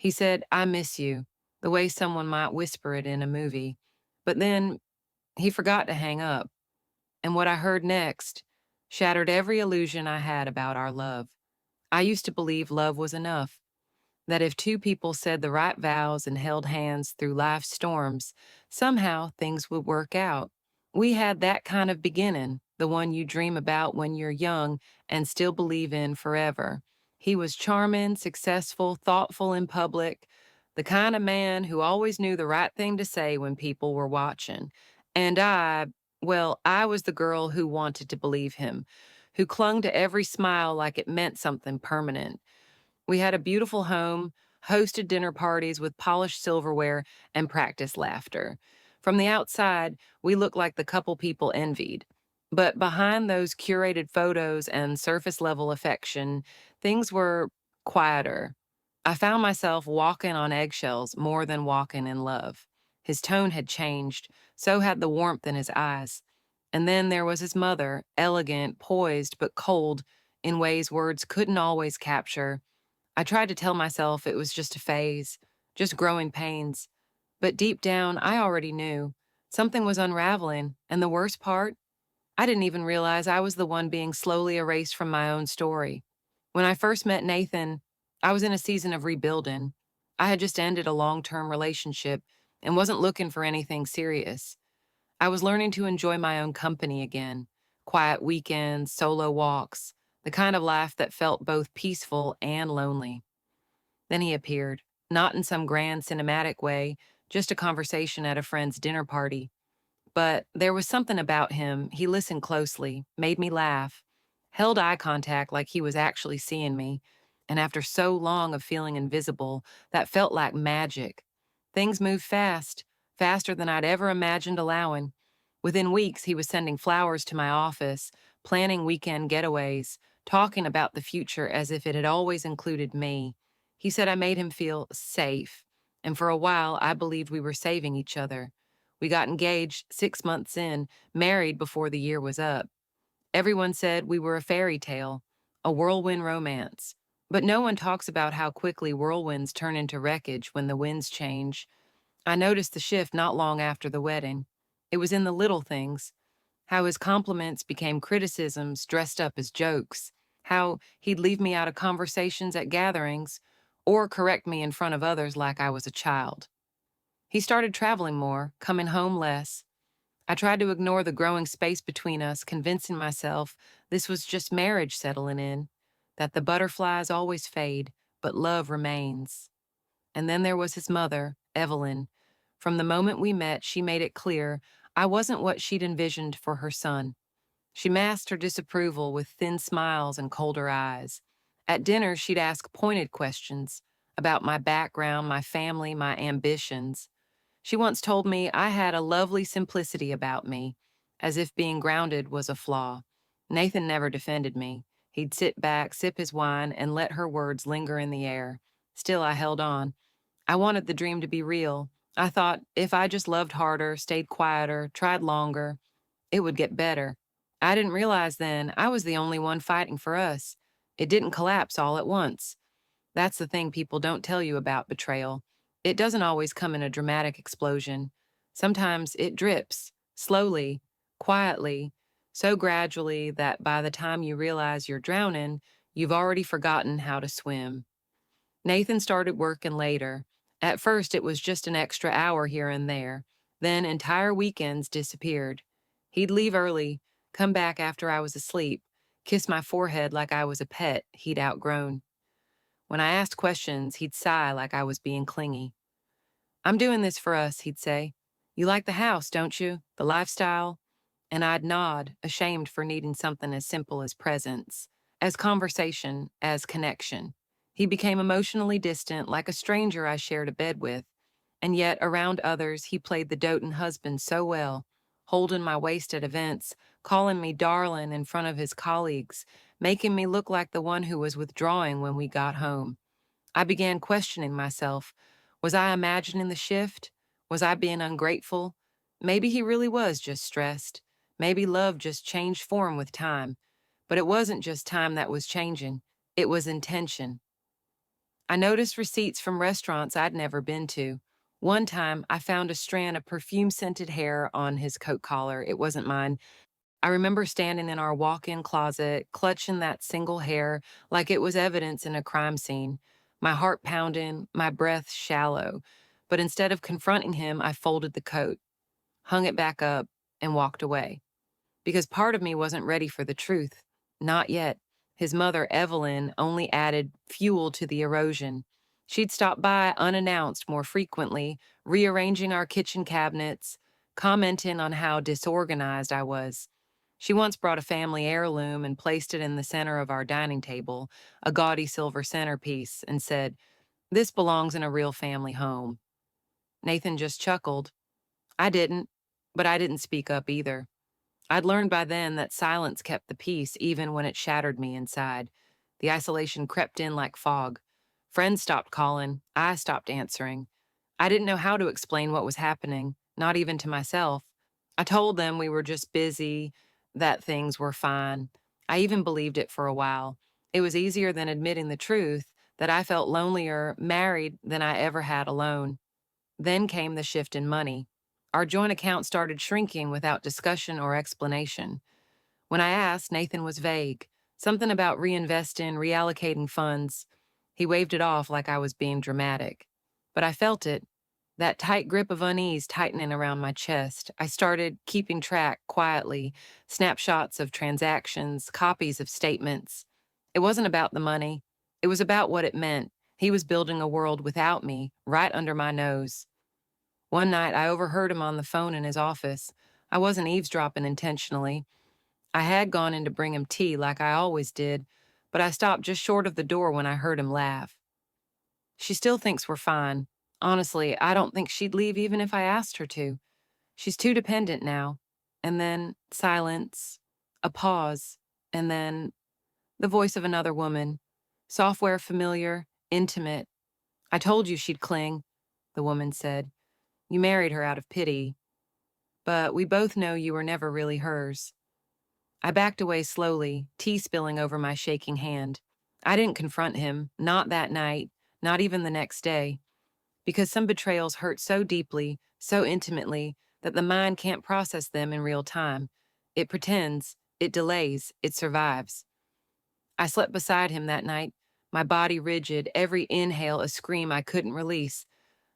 He said, "I miss you," the way someone might whisper it in a movie. But then he forgot to hang up, and what I heard next shattered every illusion I had about our love. I used to believe love was enough, that if two people said the right vows and held hands through life's storms, somehow things would work out. We had that kind of beginning, the one you dream about when you're young and still believe in forever. He was charming, successful, thoughtful in public, the kind of man who always knew the right thing to say when people were watching. And I was the girl who wanted to believe him, who clung to every smile like it meant something permanent. We had a beautiful home, hosted dinner parties with polished silverware, and practiced laughter. From the outside, we looked like the couple people envied. But behind those curated photos and surface level affection, things were quieter. I found myself walking on eggshells more than walking in love. His tone had changed, so had the warmth in his eyes. And then there was his mother, elegant, poised, but cold in ways words couldn't always capture. I tried to tell myself it was just a phase, just growing pains. But deep down, I already knew. Something was unraveling, and the worst part, I didn't even realize I was the one being slowly erased from my own story. When I first met Nathan, I was in a season of rebuilding. I had just ended a long-term relationship and wasn't looking for anything serious. I was learning to enjoy my own company again, quiet weekends, solo walks, the kind of life that felt both peaceful and lonely. Then he appeared, not in some grand cinematic way, just a conversation at a friend's dinner party. But there was something about him. He listened closely, made me laugh, held eye contact like he was actually seeing me. And after so long of feeling invisible, that felt like magic. Things moved fast, faster than I'd ever imagined allowing. Within weeks, he was sending flowers to my office, planning weekend getaways, talking about the future as if it had always included me. He said I made him feel safe, and for a while, I believed we were saving each other. We got engaged 6 months in, married before the year was up. Everyone said we were a fairy tale, a whirlwind romance. But no one talks about how quickly whirlwinds turn into wreckage when the winds change. I noticed the shift not long after the wedding. It was in the little things, how his compliments became criticisms dressed up as jokes, how he'd leave me out of conversations at gatherings or correct me in front of others like I was a child. He started traveling more, coming home less. I tried to ignore the growing space between us, convincing myself this was just marriage settling in, that the butterflies always fade, but love remains. And then there was his mother, Evelyn. From the moment we met, she made it clear I wasn't what she'd envisioned for her son. She masked her disapproval with thin smiles and colder eyes. At dinner, she'd ask pointed questions about my background, my family, my ambitions. She once told me I had a lovely simplicity about me, as if being grounded was a flaw. Nathan never defended me. He'd sit back, sip his wine, and let her words linger in the air. Still, I held on. I wanted the dream to be real. I thought if I just loved harder, stayed quieter, tried longer, it would get better. I didn't realize then I was the only one fighting for us. It didn't collapse all at once. That's the thing people don't tell you about betrayal. It doesn't always come in a dramatic explosion. Sometimes it drips, slowly, quietly, so gradually that by the time you realize you're drowning, you've already forgotten how to swim. Nathan started working later. At first, it was just an extra hour here and there. Then entire weekends disappeared. He'd leave early, come back after I was asleep, kiss my forehead like I was a pet he'd outgrown. When I asked questions, he'd sigh like I was being clingy. "I'm doing this for us," he'd say. "You like the house, don't you? The lifestyle?" And I'd nod, ashamed for needing something as simple as presence, as conversation, as connection. He became emotionally distant, like a stranger I shared a bed with. And yet, around others, he played the doting husband so well, holding my waist at events, calling me darling in front of his colleagues, making me look like the one who was withdrawing when we got home. I began questioning myself. Was I imagining the shift? Was I being ungrateful? Maybe he really was just stressed. Maybe love just changed form with time. But it wasn't just time that was changing, it was intention. I noticed receipts from restaurants I'd never been to. One time, I found a strand of perfume scented hair on his coat collar. It wasn't mine. I remember standing in our walk in closet, clutching that single hair like it was evidence in a crime scene, my heart pounding, my breath shallow. But instead of confronting him, I folded the coat, hung it back up, and walked away. Because part of me wasn't ready for the truth. Not yet. His mother, Evelyn, only added fuel to the erosion. She'd stop by unannounced more frequently, rearranging our kitchen cabinets, commenting on how disorganized I was. She once brought a family heirloom and placed it in the center of our dining table, a gaudy silver centerpiece, and said, "This belongs in a real family home." Nathan just chuckled. I didn't, but I didn't speak up either. I'd learned by then that silence kept the peace even when it shattered me inside. The isolation crept in like fog. Friends stopped calling. I stopped answering. I didn't know how to explain what was happening, not even to myself. I told them we were just busy, that things were fine. I even believed it for a while. It was easier than admitting the truth that I felt lonelier married than I ever had alone. Then came the shift in money. Our joint account started shrinking without discussion or explanation. When I asked, Nathan was vague. Something about reinvesting, reallocating funds. He waved it off like I was being dramatic. But I felt it, that tight grip of unease tightening around my chest. I started keeping track quietly, snapshots of transactions, copies of statements. It wasn't about the money. It was about what it meant. He was building a world without me, right under my nose. One night, I overheard him on the phone in his office. I wasn't eavesdropping intentionally. I had gone in to bring him tea like I always did, but I stopped just short of the door when I heard him laugh. She still thinks we're fine. Honestly, I don't think she'd leave even if I asked her to. She's too dependent now. And then silence, a pause, and then the voice of another woman. Software familiar, intimate. "I told you she'd cling," the woman said. "You married her out of pity. But we both know you were never really hers." I backed away slowly, tea spilling over my shaking hand. I didn't confront him, not that night, not even the next day, because some betrayals hurt so deeply, so intimately, that the mind can't process them in real time. It pretends, it delays, it survives. I slept beside him that night, my body rigid, every inhale a scream I couldn't release.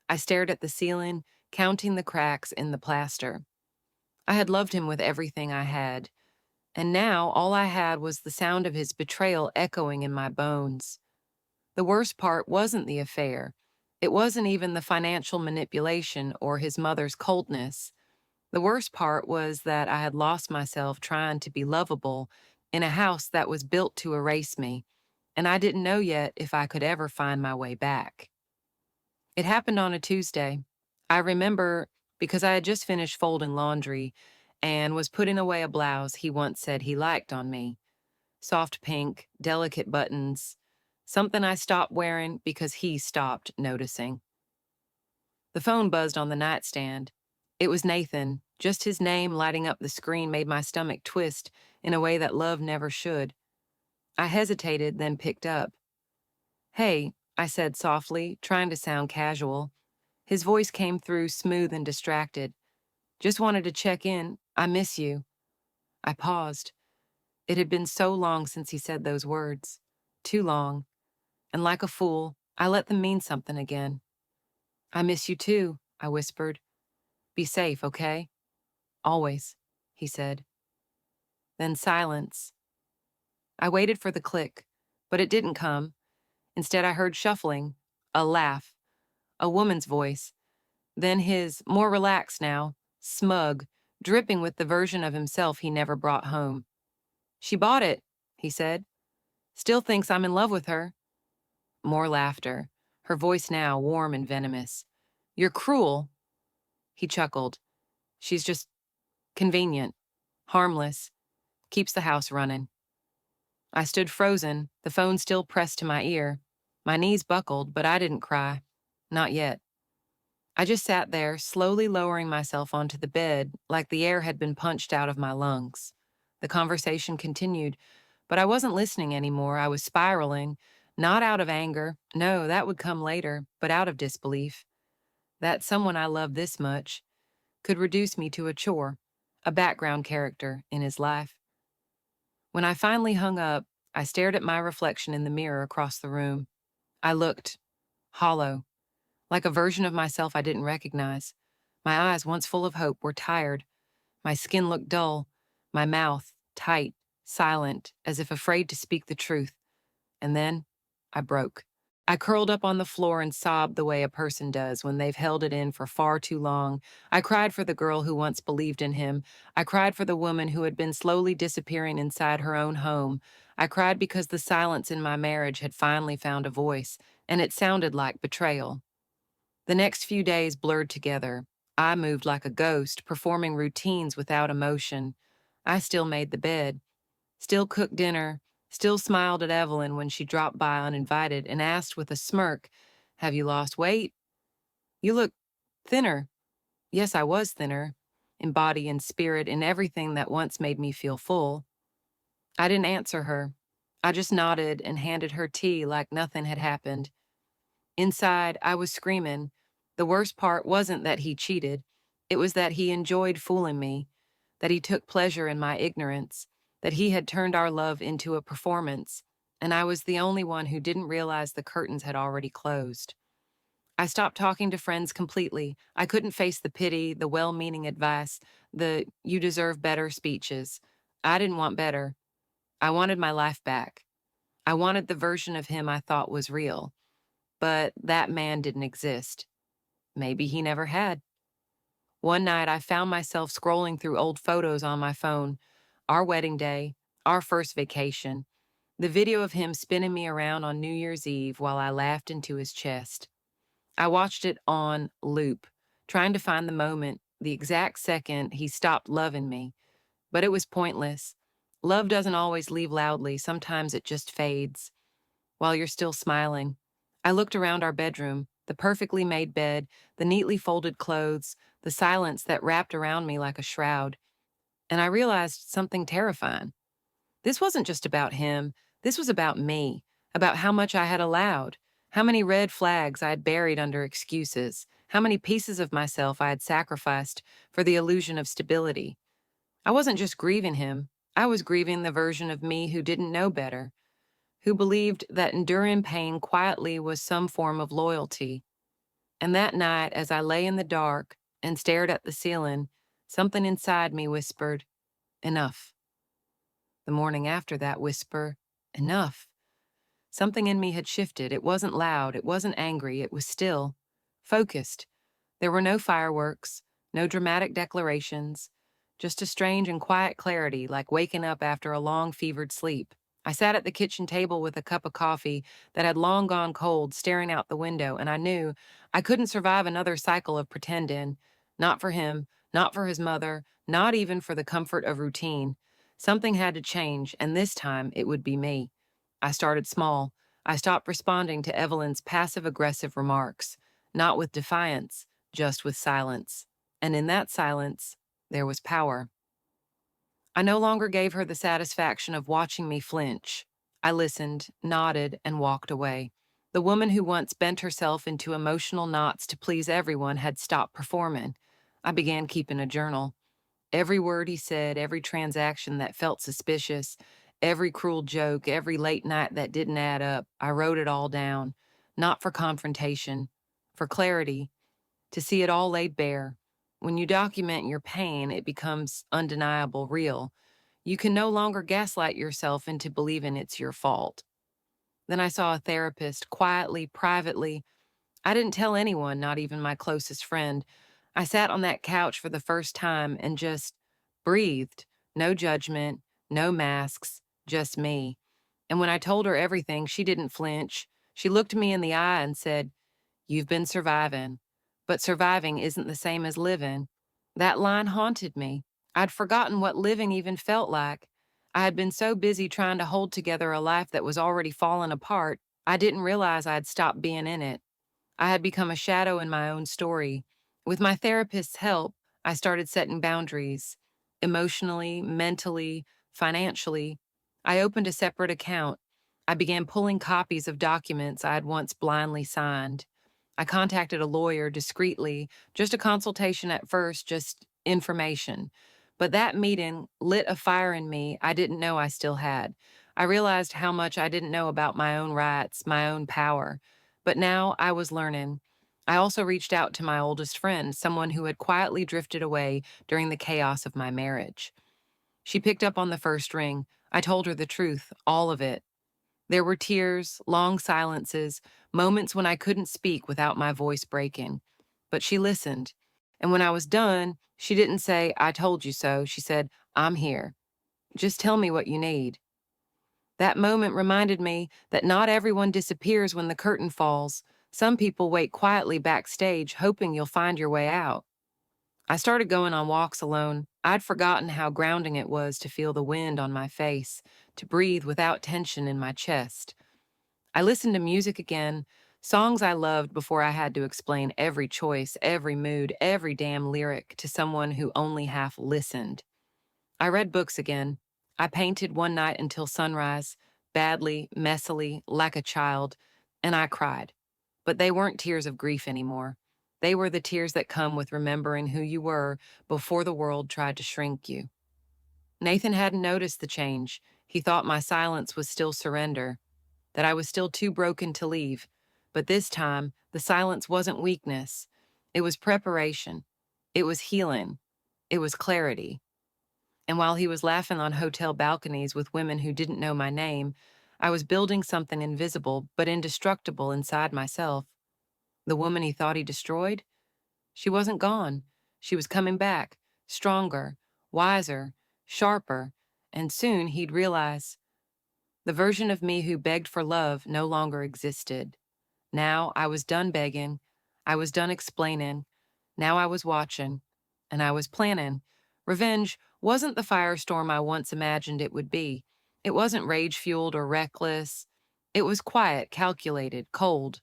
I stared at the ceiling, counting the cracks in the plaster. I had loved him with everything I had. And now all I had was the sound of his betrayal echoing in my bones. The worst part wasn't the affair. It wasn't even the financial manipulation or his mother's coldness. The worst part was that I had lost myself trying to be lovable in a house that was built to erase me, and I didn't know yet if I could ever find my way back. It happened on a Tuesday. I remember because I had just finished folding laundry and was putting away a blouse he once said he liked on me. Soft pink, delicate buttons, something I stopped wearing because he stopped noticing. The phone buzzed on the nightstand. It was Nathan. Just his name lighting up the screen made my stomach twist in a way that love never should. I hesitated, then picked up. "Hey," I said softly, trying to sound casual. His voice came through smooth and distracted. "Just wanted to check in. I miss you." I paused. It had been so long since he said those words. Too long. And like a fool, I let them mean something again. "I miss you too," I whispered. "Be safe, okay?" "Always," he said. Then silence. I waited for the click, but it didn't come. Instead, I heard shuffling, a laugh, a woman's voice, then his, more relaxed now, smug, dripping with the version of himself he never brought home. "She bought it," he said. "Still thinks I'm in love with her." More laughter, her voice now warm and venomous. "You're cruel." He chuckled. "She's just convenient, harmless, keeps the house running." I stood frozen, the phone still pressed to my ear. My knees buckled, but I didn't cry. Not yet. I just sat there, slowly lowering myself onto the bed, like the air had been punched out of my lungs. The conversation continued, but I wasn't listening anymore. I was spiraling, Not out of anger. No, that would come later, but out of disbelief. That someone I love this much could reduce me to a chore, a background character in his life. When I finally hung up, I stared at my reflection in the mirror across the room. I looked hollow, like a version of myself I didn't recognize. My eyes, once full of hope, were tired. My skin looked dull, my mouth tight, silent, as if afraid to speak the truth. And then I broke. I curled up on the floor and sobbed the way a person does when they've held it in for far too long. I cried for the girl who once believed in him. I cried for the woman who had been slowly disappearing inside her own home. I cried because the silence in my marriage had finally found a voice, and it sounded like betrayal. The next few days blurred together. I moved like a ghost, performing routines without emotion. I still made the bed, still cooked dinner, still smiled at Evelyn when she dropped by uninvited and asked with a smirk, "Have you lost weight? You look thinner." Yes, I was thinner, in body and spirit, in everything that once made me feel full. I didn't answer her. I just nodded and handed her tea like nothing had happened. Inside, I was screaming. The worst part wasn't that he cheated. It was that he enjoyed fooling me, that he took pleasure in my ignorance, that he had turned our love into a performance, and I was the only one who didn't realize the curtains had already closed. I stopped talking to friends completely. I couldn't face the pity, the well-meaning advice, the "you deserve better" speeches. I didn't want better. I wanted my life back. I wanted the version of him I thought was real. But that man didn't exist. Maybe he never had. One night, I found myself scrolling through old photos on my phone. Our wedding day, our first vacation, the video of him spinning me around on New Year's Eve while I laughed into his chest. I watched it on loop, trying to find the moment, the exact second he stopped loving me. But it was pointless. Love doesn't always leave loudly, sometimes it just fades while you're still smiling. I looked around our bedroom, the perfectly made bed, the neatly folded clothes, the silence that wrapped around me like a shroud, and I realized something terrifying. This wasn't just about him, this was about me, about how much I had allowed, how many red flags I had buried under excuses, how many pieces of myself I had sacrificed for the illusion of stability. I wasn't just grieving him, I was grieving the version of me who didn't know better, who believed that enduring pain quietly was some form of loyalty. And that night, as I lay in the dark and stared at the ceiling, something inside me whispered, "Enough." The morning after that whisper, "Enough." Something in me had shifted. It wasn't loud, it wasn't angry, it was still, focused. There were no fireworks, no dramatic declarations, just a strange and quiet clarity, like waking up after a long fevered sleep. I sat at the kitchen table with a cup of coffee that had long gone cold, staring out the window, and I knew I couldn't survive another cycle of pretending. Not for him, not for his mother, not even for the comfort of routine. Something had to change, and this time it would be me. I started small. I stopped responding to Evelyn's passive aggressive remarks, not with defiance, just with silence. And in that silence, there was power. I no longer gave her the satisfaction of watching me flinch. I listened, nodded, and walked away. The woman who once bent herself into emotional knots to please everyone had stopped performing. I began keeping a journal. Every word he said, every transaction that felt suspicious, every cruel joke, every late night that didn't add up, I wrote it all down. Not for confrontation, for clarity, to see it all laid bare. When you document your pain, it becomes undeniable, real. You can no longer gaslight yourself into believing it's your fault. Then I saw a therapist, quietly, privately. I didn't tell anyone, not even my closest friend. I sat on that couch for the first time and just breathed. No judgment, no masks, just me. And when I told her everything, she didn't flinch. She looked me in the eye and said, "You've been surviving, but surviving isn't the same as living." That line haunted me. I'd forgotten what living even felt like. I had been so busy trying to hold together a life that was already falling apart, I didn't realize I'd stopped being in it. I had become a shadow in my own story. With my therapist's help, I started setting boundaries. Emotionally, mentally, financially. I opened a separate account. I began pulling copies of documents I had once blindly signed. I contacted a lawyer discreetly, just a consultation at first, just information. But that meeting lit a fire in me I didn't know I still had. I realized how much I didn't know about my own rights, my own power. But now I was learning. I also reached out to my oldest friend, someone who had quietly drifted away during the chaos of my marriage. She picked up on the first ring. I told her the truth, all of it. There were tears, long silences, moments when I couldn't speak without my voice breaking. But she listened. And when I was done, she didn't say, "I told you so." She said, "I'm here. Just tell me what you need." That moment reminded me that not everyone disappears when the curtain falls. Some people wait quietly backstage, hoping you'll find your way out. I started going on walks alone. I'd forgotten how grounding it was to feel the wind on my face, to breathe without tension in my chest. I listened to music again, songs I loved before I had to explain every choice, every mood, every damn lyric to someone who only half listened. I read books again. I painted one night until sunrise, badly, messily, like a child, and I cried. But they weren't tears of grief anymore. They were the tears that come with remembering who you were before the world tried to shrink you. Nathan hadn't noticed the change. He thought my silence was still surrender, that I was still too broken to leave. But this time, the silence wasn't weakness. It was preparation. It was healing. It was clarity. And while he was laughing on hotel balconies with women who didn't know my name, I was building something invisible but indestructible inside myself. The woman he thought he destroyed? She wasn't gone. She was coming back, stronger, wiser, sharper, and soon he'd realize the version of me who begged for love no longer existed. Now I was done begging. I was done explaining. Now I was watching. And I was planning. Revenge wasn't the firestorm I once imagined it would be. It wasn't rage-fueled or reckless. It was quiet, calculated, cold.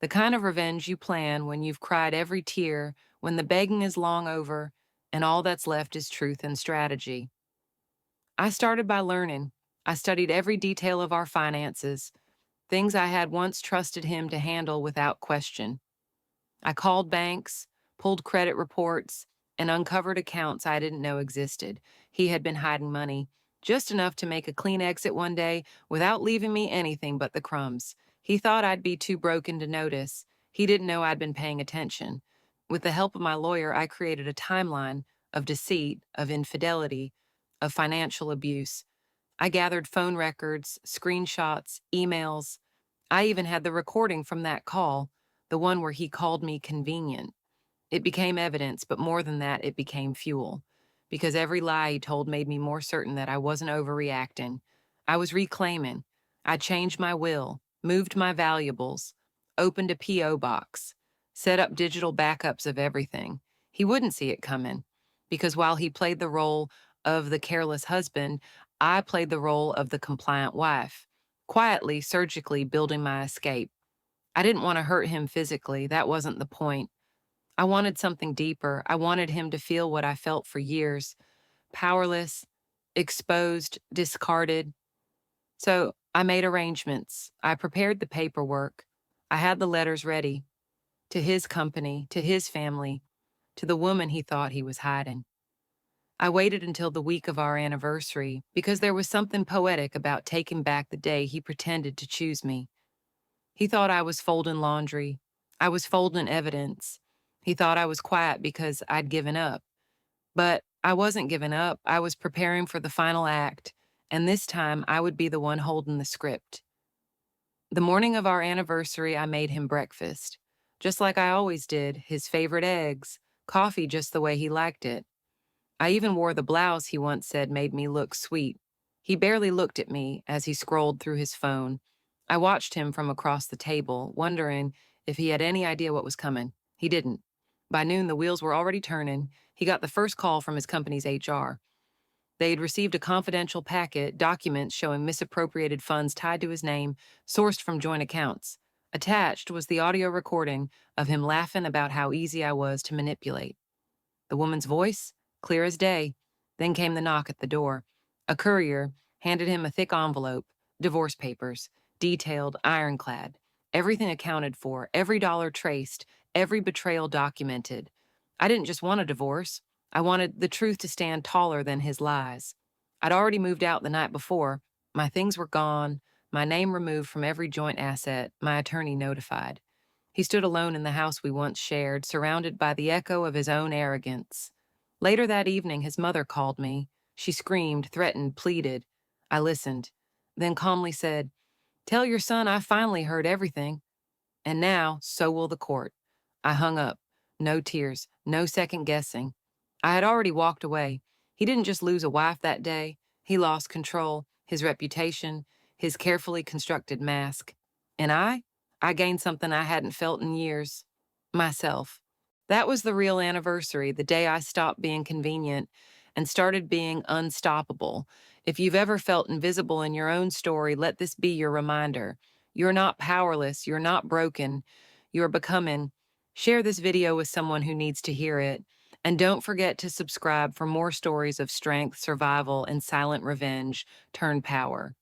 The kind of revenge you plan when you've cried every tear, when the begging is long over, and all that's left is truth and strategy. I started by learning. I studied every detail of our finances, things I had once trusted him to handle without question. I called banks, pulled credit reports, and uncovered accounts I didn't know existed. He had been hiding money, just enough to make a clean exit one day without leaving me anything but the crumbs. He thought I'd be too broken to notice. He didn't know I'd been paying attention. With the help of my lawyer, I created a timeline of deceit, of infidelity, of financial abuse. I gathered phone records, screenshots, emails. I even had the recording from that call, the one where he called me convenient. It became evidence, but more than that, it became fuel. Because every lie he told made me more certain that I wasn't overreacting. I was reclaiming. I changed my will, moved my valuables, opened a P.O. box, set up digital backups of everything. He wouldn't see it coming. Because while he played the role of the careless husband, I played the role of the compliant wife, quietly, surgically building my escape. I didn't want to hurt him physically. That wasn't the point. I wanted something deeper. I wanted him to feel what I felt for years, powerless, exposed, discarded. So I made arrangements. I prepared the paperwork. I had the letters ready to his company, to his family, to the woman he thought he was hiding. I waited until the week of our anniversary because there was something poetic about taking back the day he pretended to choose me. He thought I was folding laundry. I was folding evidence. He thought I was quiet because I'd given up. But I wasn't giving up. I was preparing for the final act, and this time I would be the one holding the script. The morning of our anniversary, I made him breakfast, just like I always did, his favorite eggs, coffee just the way he liked it. I even wore the blouse he once said made me look sweet. He barely looked at me as he scrolled through his phone. I watched him from across the table, wondering if he had any idea what was coming. He didn't. By noon, the wheels were already turning. He got the first call from his company's HR. They had received a confidential packet, documents showing misappropriated funds tied to his name, sourced from joint accounts. Attached was the audio recording of him laughing about how easy I was to manipulate. The woman's voice? Clear as day. Then came the knock at the door. A courier handed him a thick envelope. Divorce papers, detailed, ironclad. Everything accounted for, every dollar traced, every betrayal documented. I didn't just want a divorce. I wanted the truth to stand taller than his lies. I'd already moved out the night before. My things were gone, my name removed from every joint asset, my attorney notified. He stood alone in the house we once shared, surrounded by the echo of his own arrogance. Later that evening, his mother called me. She screamed, threatened, pleaded. I listened, then calmly said, "Tell your son I finally heard everything. And now, so will the court." I hung up. No tears, no second guessing. I had already walked away. He didn't just lose a wife that day, he lost control, his reputation, his carefully constructed mask. And I gained something I hadn't felt in years myself. That was the real anniversary, the day I stopped being convenient and started being unstoppable. If you've ever felt invisible in your own story, let this be your reminder. You're not powerless. You're not broken. You're becoming. Share this video with someone who needs to hear it. And don't forget to subscribe for more stories of strength, survival, and silent revenge turned power.